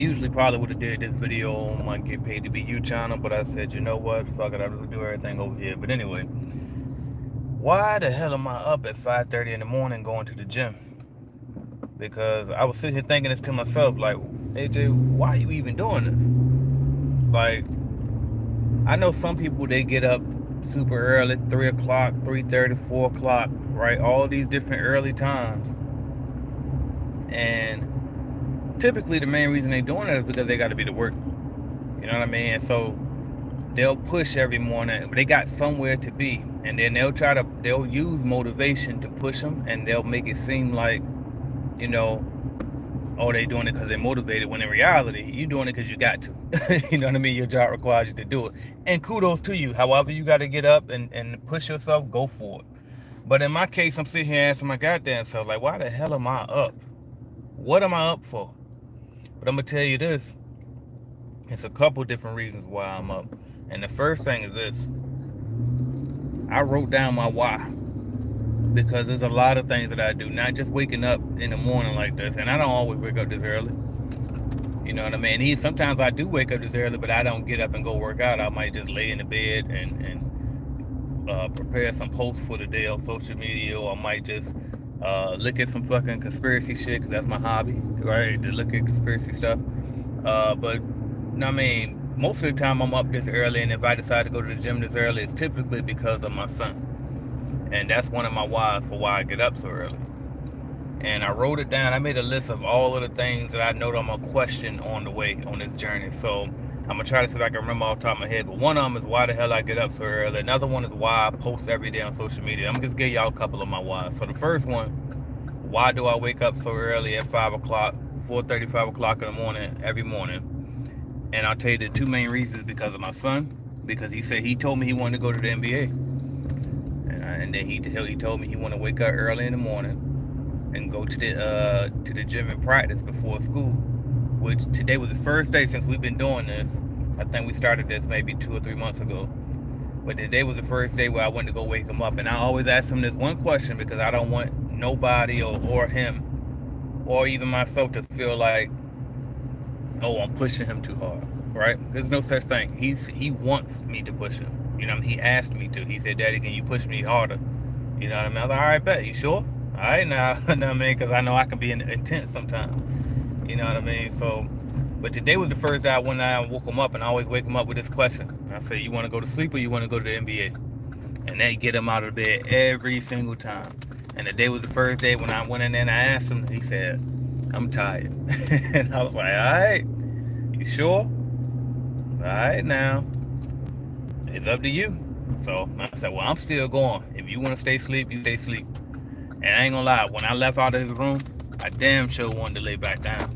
Usually probably would have did this video on my Get Paid to Be You channel, but I said, you know what, fuck it, I'll just do everything over here. But anyway, why the hell am I up at 5:30 in the morning going to the gym? Because I was sitting here thinking this to myself, like, AJ, why are you even doing this? Like, I know some people, they get up super early, 3 o'clock, 3:30, 4 o'clock, right? All these different early times. And typically the main reason they're doing it is because they got to be to work. You know what I mean? And so they'll push every morning, but they got somewhere to be. And then they'll use motivation to push them, and they'll make it seem like, you know, oh, they doing it because they're motivated, when in reality, you're doing it because you got to. You know what I mean? Your job requires you to do it. And kudos to you. However you got to get up and push yourself, go for it. But in my case, I'm sitting here asking my goddamn self, like, why the hell am I up? What am I up for? But I'm going to tell you this. It's a couple different reasons why I'm up. And the first thing is this. I wrote down my why. Because there's a lot of things that I do, not just waking up in the morning like this. And I don't always wake up this early. You know what I mean? Sometimes I do wake up this early, but I don't get up and go work out. I might just lay in the bed and prepare some posts for the day on social media, or I might just look at some fucking conspiracy shit, because that's my hobby, right? To look at conspiracy stuff. But I mean, most of the time I'm up this early, and if I decide to go to the gym this early, it's typically because of my son. And that's one of my whys for why I get up so early. And I wrote it down. I made a list of all of the things that I know that I'm going to question on the way, on this journey. So I'm going to try to see if I can remember off the top of my head. But one of them is why the hell I get up so early. Another one is why I post every day on social media. I'm going to just give y'all a couple of my whys. So the first one, why do I wake up so early at 5 o'clock, 4:30, 5 o'clock in the morning, every morning? And I'll tell you the two main reasons: because of my son, because he told me he wanted to go to the NBA. And then he told me he wanted to wake up early in the morning and go to the gym and practice before school. Which today was the first day since we've been doing this. I think we started this maybe 2 or 3 months ago. But today was the first day where I went to go wake him up. And I always ask him this one question, because I don't want nobody or him or even myself to feel like, oh, I'm pushing him too hard, right? There's no such thing. He wants me to push him. You know, he asked me to. He said, "Daddy, can you push me harder?" You know what I mean? I was like, "All right, bet. You sure?" All right, now, you know what I mean? Because I know I can be intense sometimes. You know what I mean? So, but today was the first day I went out and woke him up, and I always wake him up with this question. I say, "You want to go to sleep or you want to go to the NBA?" And they get him out of bed every single time. And today was the first day when I went in there and I asked him. He said, "I'm tired." And I was like, "All right, you sure?" All right, now it's up to you. So I said, well, I'm still going. If you want to stay asleep, you stay asleep. And I ain't gonna lie, when I left out of his room, I damn sure wanted to lay back down.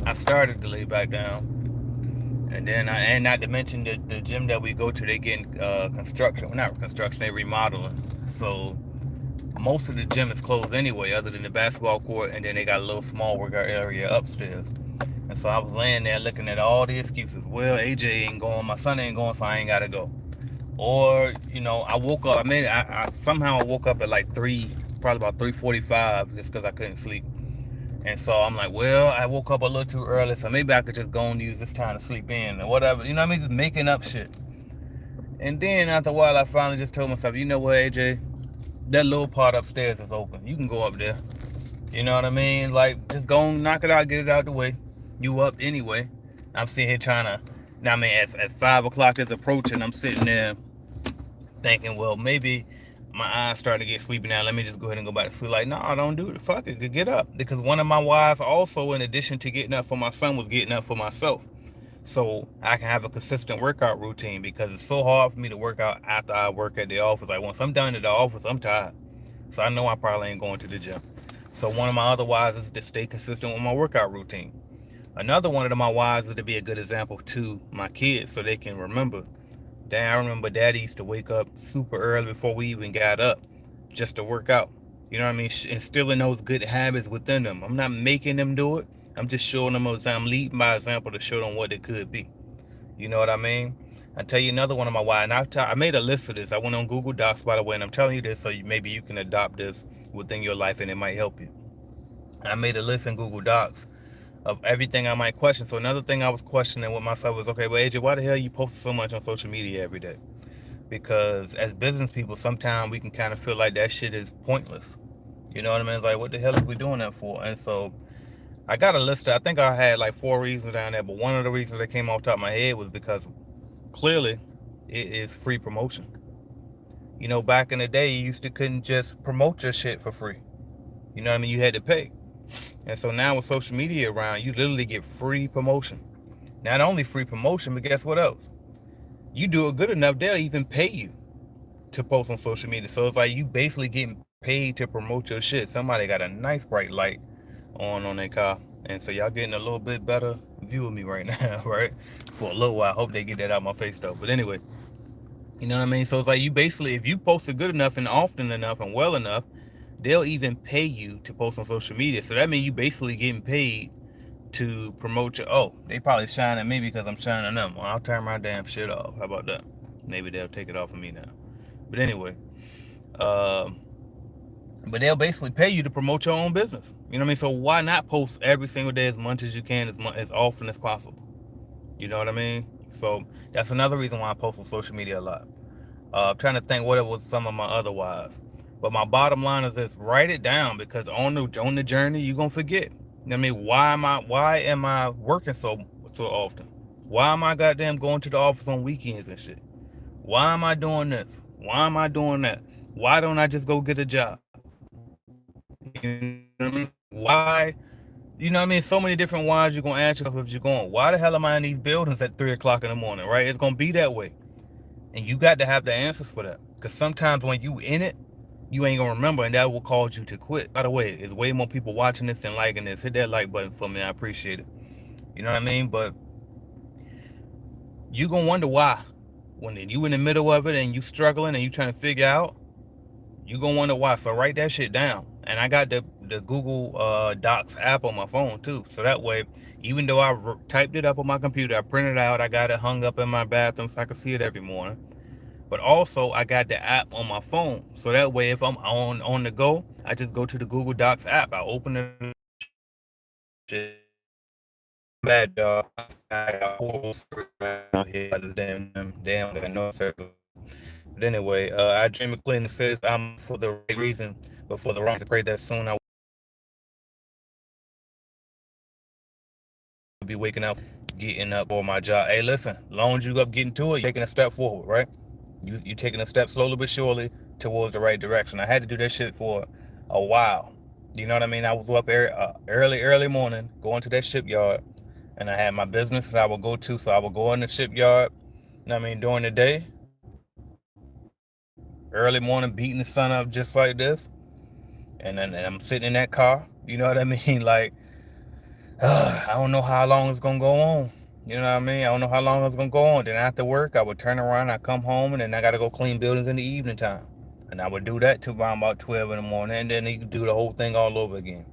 I started to lay back down. And then, and not to mention the gym that we go to, they getting construction. Well, not construction, they remodeling. So most of the gym is closed anyway, other than the basketball court, and then they got a little small workout area upstairs. And so I was laying there looking at all the excuses. Well, AJ ain't going, my son ain't going, so I ain't gotta go. Or, you know, I woke up. I somehow woke up at like probably about 3:45, just because I couldn't sleep. And so I'm like, well, I woke up a little too early, so maybe I could just go and use this time to sleep in or whatever. You know what I mean? Just making up shit. And then after a while, I finally just told myself, you know what, AJ, that little part upstairs is open. You can go up there. You know what I mean? Like, just go and knock it out, get it out the way. You up anyway. I'm sitting here trying to. Now, I mean, as 5 o'clock is approaching, I'm sitting there thinking, well, maybe my eyes starting to get sleepy now. Let me just go ahead and go back to sleep. Like, no, don't do it. Fuck it. Get up. Because one of my whys also, in addition to getting up for my son, was getting up for myself. So I can have a consistent workout routine, because it's so hard for me to work out after I work at the office. Like, once I'm done at the office, I'm tired. So I know I probably ain't going to the gym. So one of my other whys is to stay consistent with my workout routine. Another one of my whys is to be a good example to my kids, so they can remember. Dang, I remember Daddy used to wake up super early before we even got up just to work out. You know what I mean? Instilling those good habits within them. I'm not making them do it. I'm just showing them. I'm leading by example to show them what it could be. You know what I mean? I'll tell you another one of my why. And I made a list of this. I went on Google Docs, by the way, and I'm telling you this so maybe you can adopt this within your life and it might help you. I made a list in Google Docs of everything I might question. So another thing I was questioning with myself was, okay, well, AJ, why the hell you posting so much on social media every day? Because as business people, sometimes we can kind of feel like that shit is pointless. You know what I mean? It's like, what the hell are we doing that for? And so I got a list. I think I had like 4 reasons down there, but one of the reasons that came off the top of my head was because clearly it is free promotion. You know, back in the day, you used to couldn't just promote your shit for free. You know what I mean? You had to pay. And so now with social media around, you literally get free promotion. Not only free promotion, but guess what else? You do it good enough, they'll even pay you to post on social media. So it's like you basically getting paid to promote your shit. Somebody got a nice bright light on their car. And so y'all getting a little bit better view of me right now, right? For a little while. I hope they get that out of my face though. But anyway, you know what I mean? So it's like you basically, if you post it good enough and often enough and well enough, they'll even pay you to post on social media. So that means you basically getting paid to promote your, oh, they probably shine at me because I'm shining them. Well, I'll turn my damn shit off. How about that? Maybe they'll take it off of me now. But anyway, um, but they'll basically pay you to promote your own business. You know what I mean? So why not post every single day as much as you can, as often as possible? You know what I mean? So that's another reason why I post on social media a lot. I'm trying to think what it was some of my other whys. But my bottom line is this: write it down, because on the journey you're gonna forget. I mean, why am I working so often? Why am I goddamn going to the office on weekends and shit? Why am I doing this? Why am I doing that? Why don't I just go get a job? You know what I mean? Why? You know what I mean? So many different whys you're gonna ask yourself if you're going. Why the hell am I in these buildings at 3 o'clock in the morning? Right? It's gonna be that way, and you got to have the answers for that. Because sometimes when you in it, you ain't gonna remember, and that will cause you to quit. By the way, there's way more people watching this than liking this. Hit that like button for me. I appreciate it. You know what I mean? But you gonna wonder why. When you in the middle of it and you struggling and you trying to figure out, you gonna wonder why. So write that shit down. And I got the Google Docs app on my phone too. So that way, even though I typed it up on my computer, I printed it out, I got it hung up in my bathroom so I can see it every morning. But also I got the app on my phone. So that way, if I'm on the go, I just go to the Google Docs app. I open it. Bad dog. I got horrible service out here. I just damn got no service. But anyway, I dream of clean says I'm for the right reason, but for the wrong. I pray that soon I will be waking up, getting up for my job. Hey, listen, long as you up getting to it, you're taking a step forward, right? You taking a step slowly but surely towards the right direction. I had to do that shit for a while. You know what I mean? I was up early morning going to that shipyard, and I had my business that I would go to. So I would go in the shipyard. You know what I mean? During the day, early morning, beating the sun up just like this, and I'm sitting in that car. You know what I mean? Like, I don't know how long it's gonna go on. You know what I mean? I don't know how long it's gonna go on. Then after work, I would turn around, I come home, and then I gotta go clean buildings in the evening time. And I would do that till around about 12 in the morning, and then you could do the whole thing all over again.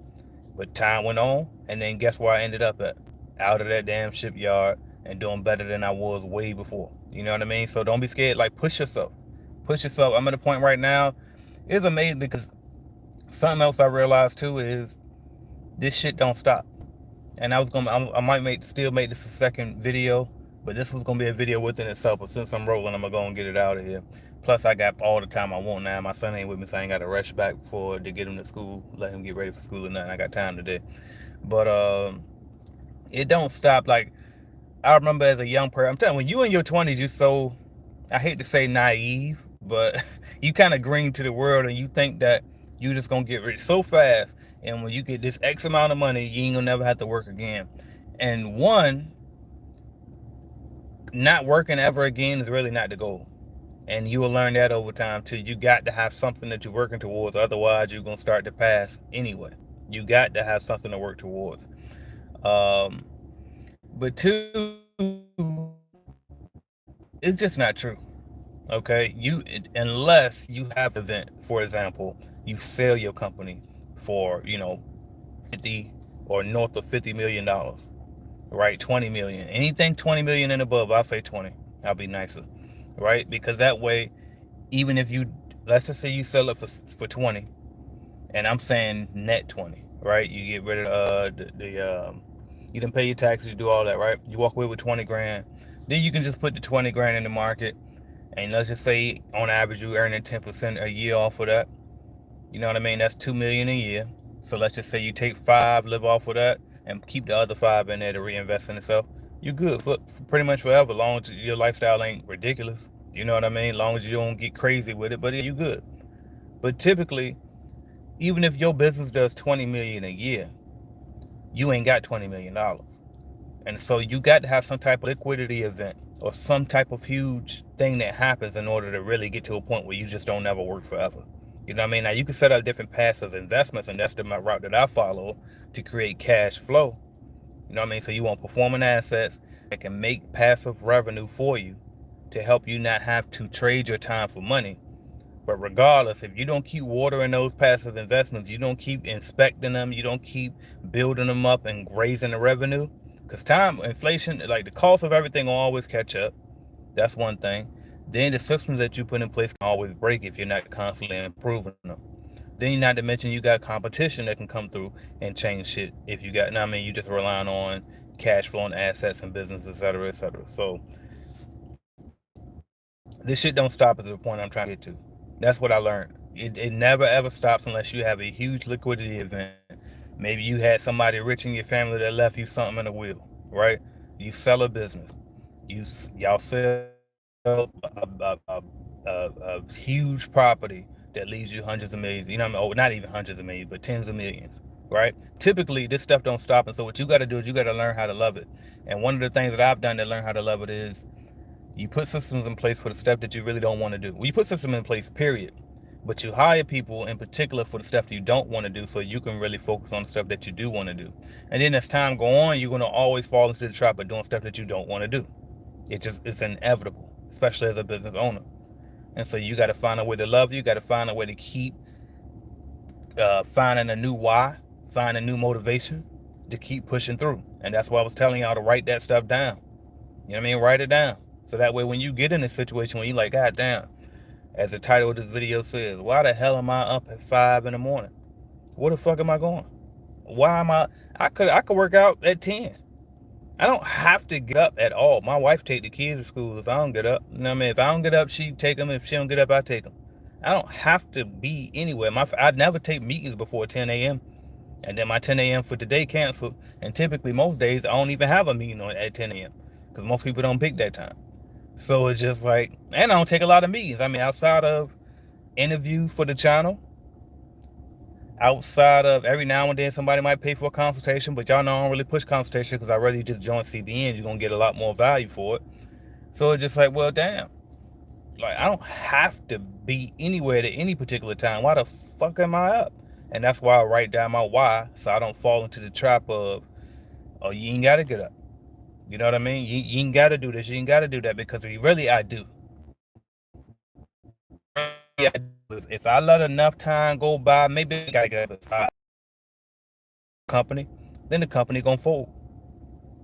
But time went on, and then guess where I ended up at? Out of that damn shipyard and doing better than I was way before. You know what I mean? So don't be scared. Like, push yourself. Push yourself. I'm at a point right now. It's amazing because something else I realized too is this shit don't stop. And I might still make this a second video, but this was gonna be a video within itself. But since I'm rolling, I'm gonna go and get it out of here. Plus, I got all the time I want now. My son ain't with me, so I ain't got to rush back to get him to school, let him get ready for school or nothing. I got time today. But it don't stop. Like, I remember as a young person, I'm telling you, when you in your 20s, you so, I hate to say naive, but you kind of green to the world and you think that you just gonna get rich so fast. And when you get this X amount of money, you ain't gonna never have to work again. And not working ever again is really not the goal. And you will learn that over time too. You got to have something that you're working towards. Otherwise, you're gonna start to pass anyway. You got to have something to work towards. But two, it's just not true. Okay, unless you have an event, for example, you sell your company for 50 or north of $50 million, right? 20 million, anything 20 million and above. I'll say 20. I'll be nicer, right? Because that way, even if you, let's just say you sell it for 20, and I'm saying net 20, right? You get rid of You done pay your taxes, you do all that, right? You walk away with 20 grand. Then you can just put the 20 grand in the market, and let's just say on average you earning 10% a year off of that. You know what I mean? That's 2 million a year. So let's just say you take five, live off of that, and keep the other five in there to reinvest in itself. You're good for pretty much forever, long as your lifestyle ain't ridiculous. You know what I mean? Long as you don't get crazy with it, but you good. But typically, even if your business does 20 million a year, you ain't got $20 million. And so you got to have some type of liquidity event or some type of huge thing that happens in order to really get to a point where you just don't ever work forever. You know what I mean? Now you can set up different passive investments, and that's the route that I follow to create cash flow. You know what I mean? So you want performing assets that can make passive revenue for you to help you not have to trade your time for money. But regardless, if you don't keep watering those passive investments, you don't keep inspecting them, you don't keep building them up and raising the revenue, because time, inflation, like the cost of everything will always catch up. That's one thing. Then the systems that you put in place can always break if you're not constantly improving them. Then not to mention you got competition that can come through and change shit if you got, I mean, you just relying on cash flow and assets and business, et cetera, et cetera. So this shit don't stop at the point I'm trying to get to. That's what I learned. It never ever stops unless you have a huge liquidity event. Maybe you had somebody rich in your family that left you something in a will, right? You sell a business. Y'all sell a huge property that leaves you hundreds of millions. You know what I mean? Oh, not even hundreds of millions, but tens of millions, right? Typically, this stuff don't stop. And so what you got to do is you got to learn how to love it. And one of the things that I've done to learn how to love it is you put systems in place for the stuff that you really don't want to do. Well, you put systems in place, period. But you hire people in particular for the stuff that you don't want to do so you can really focus on the stuff that you do want to do. And then as time go on, you're going to always fall into the trap of doing stuff that you don't want to do. It's inevitable, especially as a business owner. And so you got to find a way to love. You got to find a way to keep finding a new why, find a new motivation to keep pushing through. And that's why I was telling y'all to write that stuff down. You know what I mean? Write it down. So that way when you get in a situation where you're like, God damn, as the title of this video says, why the hell am I up at 5 in the morning? Where the fuck am I going? Why am I could work out at 10. I don't have to get up at all. My wife take the kids to school if I don't get up. You know what I mean? If I don't get up, she take them. If she don't get up, I take them. I don't have to be anywhere. I'd never take meetings before 10 a.m. And then my 10 a.m. for today canceled. And typically most days I don't even have a meeting at 10 a.m. because most people don't pick that time. So it's just like, and I don't take a lot of meetings. I mean, outside of interviews for the channel, outside of every now and then somebody might pay for a consultation, but y'all know I don't really push consultation because I'd rather you just join CBN. You're going to get a lot more value for it. So it's just like, well, damn. Like, I don't have to be anywhere at any particular time. Why the fuck am I up? And that's why I write down my why so I don't fall into the trap of, oh, you ain't got to get up. You know what I mean? You ain't got to do this. You ain't got to do that because really I do. If I let enough time go by, maybe I got to get up at 5. Company, then the company going to fold.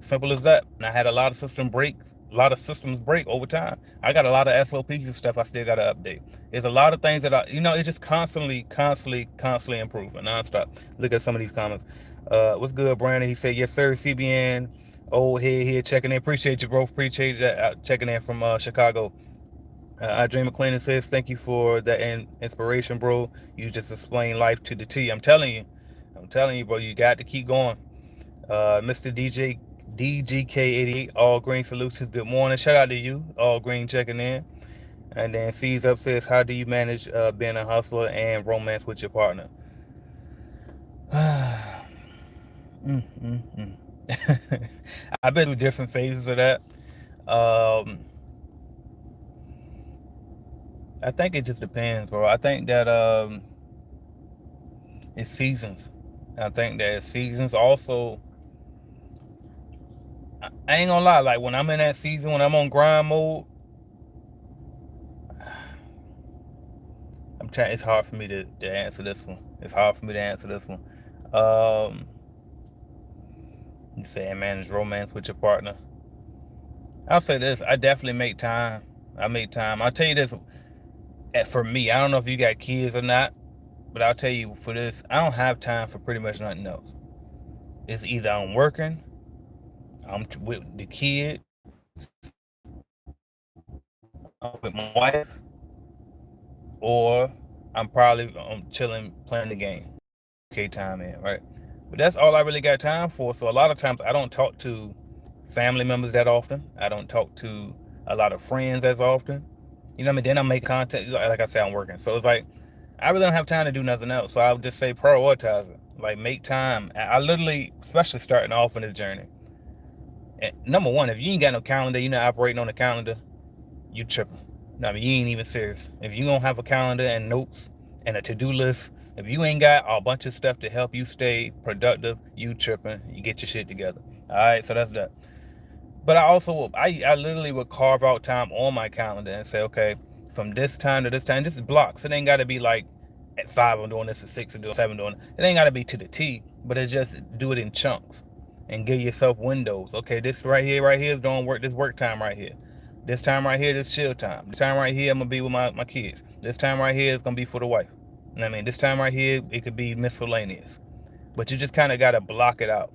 Simple as that. And I had a lot of systems break over time. I got a lot of SOPs and stuff I still got to update. There's a lot of things that it's just constantly improving, nonstop. Look at some of these comments. What's good, Brandon? He said, yes, sir, CBN. Old head here checking in. Appreciate you, bro. Appreciate that checking in from Chicago. I Dream McLean says, thank you for that inspiration, bro. You just explain life to the T. I'm telling you, bro, you got to keep going. Mr. DGK88, All Green Solutions, good morning. Shout out to you, All Green, checking in. And then C's Up says, how do you manage being a hustler and romance with your partner? I've been through different phases of that. I think it just depends, bro. I think that it's seasons. I think that it's seasons. Also, I ain't gonna lie. Like when I'm in that season, when I'm on grind mode, it's hard for me to answer this one. You say manage romance with your partner. I'll say this. I definitely make time. I'll tell you this. For me, I don't know if you got kids or not, but I'll tell you for this, I don't have time for pretty much nothing else. It's either I'm working I'm with the kids, I'm with my wife, or I'm probably chilling playing the game. Okay, time in, right? But that's all I really got time for. So a lot of times I don't talk to family members that often. I don't talk to a lot of friends as often. You know what I mean? Then I make content. Like I said, I'm working. So it's like I really don't have time to do nothing else. So I would just say prioritize it. Like make time. I literally, especially starting off in this journey. And number one, if you ain't got no calendar, you're not operating on the calendar, you tripping. No, I mean, you ain't even serious. If you don't have a calendar and notes and a to-do list, if you ain't got a bunch of stuff to help you stay productive, you tripping. You get your shit together. All right, so that's that. But I also, I literally would carve out time on my calendar and say, okay, from this time to this time, this is blocks. It ain't got to be like at 5 I'm doing this, at 6 I'm doing 7 doing it. It ain't got to be to the T, but it's just do it in chunks and give yourself windows. Okay, this right here is doing work. This work time right here. This time right here, this chill time. This time right here, I'm gonna be with my kids. This time right here is gonna be for the wife. And I mean, this time right here, it could be miscellaneous. But you just kind of gotta block it out.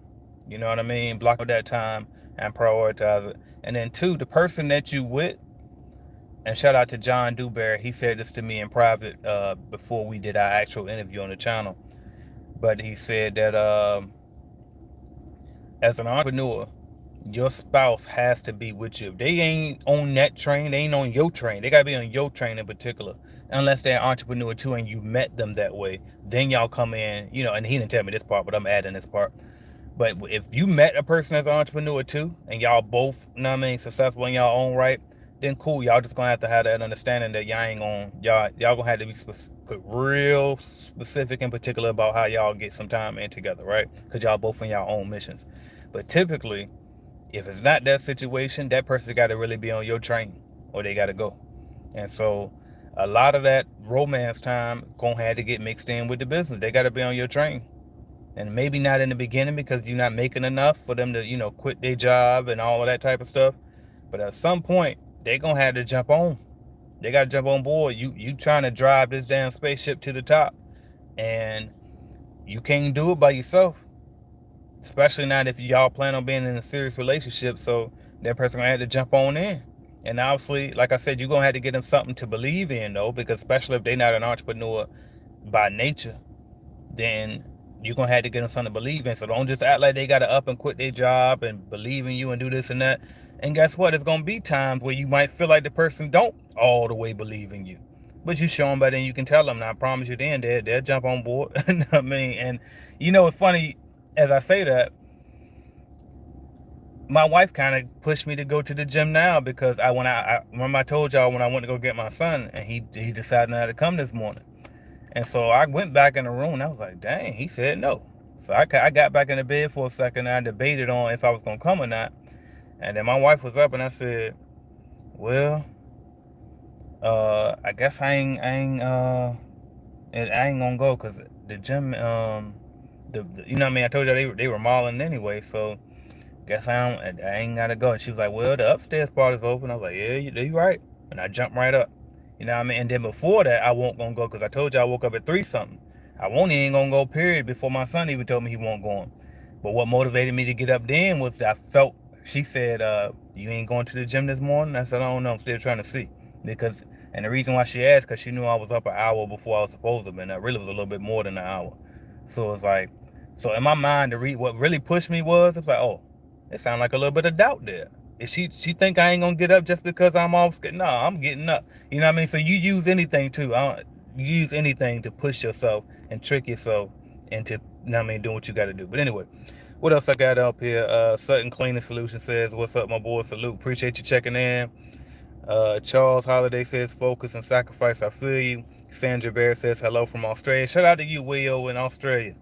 You know what I mean? Block out that time and prioritize it. And then two, the person that you with, and shout out to John Dewberry. He said this to me in private before we did our actual interview on the channel. But he said that as an entrepreneur, your spouse has to be with you. If they ain't on that train, they ain't on your train. They gotta be on your train in particular. Unless they're an entrepreneur too and you met them that way. Then y'all come in, you know, and he didn't tell me this part, but I'm adding this part. But if you met a person as an entrepreneur too, and y'all both, you know what I mean, successful in y'all own right, then cool. Y'all just gonna have to have that understanding that y'all ain't gonna, y'all gonna have to be put real specific and particular about how y'all get some time in together, right? Because y'all both in y'all own missions. But typically, if it's not that situation, that person got to really be on your train, or they got to go. And so, a lot of that romance time gonna have to get mixed in with the business. They got to be on your train, and maybe not in the beginning because you're not making enough for them to, you know, quit their job and all of that type of stuff. But at some point, they gonna have to jump on. They got to jump on board. You trying to drive this damn spaceship to the top, and you can't do it by yourself. Especially not if y'all plan on being in a serious relationship. So that person gonna have to jump on in. And obviously, like I said, you're gonna have to get them something to believe in though, because especially if they're not an entrepreneur by nature, then you're gonna have to get them something to believe in. So don't just act like they gotta up and quit their job and believe in you and do this and that. And guess what? It's gonna be times where you might feel like the person don't all the way believe in you. But you show them better than you can tell them. Now I promise you then they'll jump on board. You know what I mean? And you know it's funny as I say that, my wife kind of pushed me to go to the gym now because I remember I told y'all when I went to go get my son and he decided not to come this morning. And so I went back in the room and I was like, dang, he said no. So I got back in the bed for a second and I debated on if I was going to come or not. And then my wife was up and I said, well, I guess I ain't gonna go because the gym, you know what I mean? I told you they were mauling anyway. So guess I ain't gotta go. And she was like, well, the upstairs part is open. I was like, yeah, you right. And I jumped right up. You know what I mean? And then before that, I won't gonna go because I told you I woke up at 3 something. I won't even gonna go, period, before my son even told me he won't go on. But what motivated me to get up then was that I felt, she said, you ain't going to the gym this morning? I said, I don't know. I'm still trying to see. Because, and the reason why she asked, because she knew I was up an hour before I was supposed to be. And that really was a little bit more than an hour. So it's like, so in my mind, what really pushed me was, it's like, oh, it sounded like a little bit of doubt there. Is she think I ain't gonna get up just because I'm off scared? No, I'm getting up. You know what I mean? So you use anything too. You use anything to push yourself and trick yourself into, you know what I mean, doing what you got to do. But anyway, what else I got up here? Sutton Cleaning Solution says, "What's up, my boy? Salute. Appreciate you checking in." Charles Holiday says, "Focus and sacrifice. I feel you." Sandra Bear says, "Hello from Australia." Shout out to you, Will, in Australia.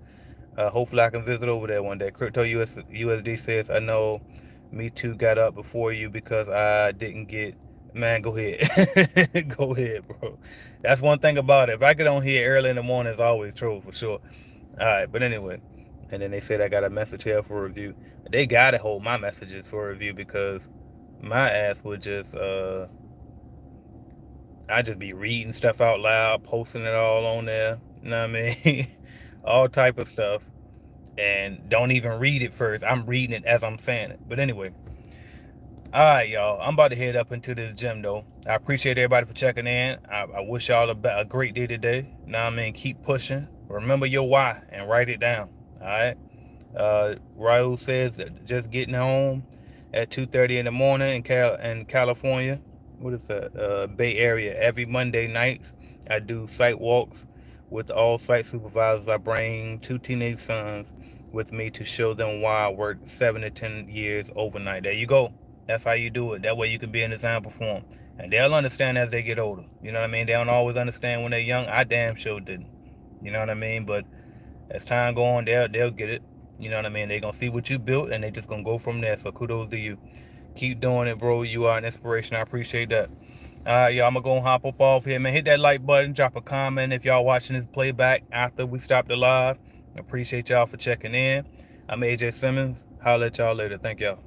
Hopefully I can visit over there one day. Crypto USD says, I know me too got up before you because I didn't get, man, go ahead. Go ahead, bro. That's one thing about it. If I get on here early in the morning, it's always true for sure. All right, but anyway. And then they said I got a message here for review. They got to hold my messages for review because my ass would just, I just be reading stuff out loud, posting it all on there. You know what I mean? All type of stuff. and don't even read it first. I'm reading it as I'm saying it. But anyway, all right, y'all. I'm about to head up into the gym though. I appreciate everybody for checking in. I wish y'all a great day today. Now I mean, keep pushing. Remember your why and write it down. All right. Raul says that just getting home at 2:30 in the morning in California. What is that? Bay Area. Every Monday nights, I do site walks with all site supervisors. I bring two teenage sons with me to show them why I worked 7 to 10 years overnight. There you go. That's how you do it. That way you can be an example for them. And they'll understand as they get older. You know what I mean? They don't always understand when they're young. I damn sure didn't. You know what I mean? But as time go on, they'll get it. You know what I mean? They're gonna see what you built and they just gonna go from there. So kudos to you. Keep doing it, bro. You are an inspiration. I appreciate that. Alright, y'all, I'm gonna go and hop up off here, man. Hit that like button, drop a comment if y'all watching this playback after we stopped the live. Appreciate y'all for checking in. I'm AJ Simmons. Holla at y'all later. Thank y'all.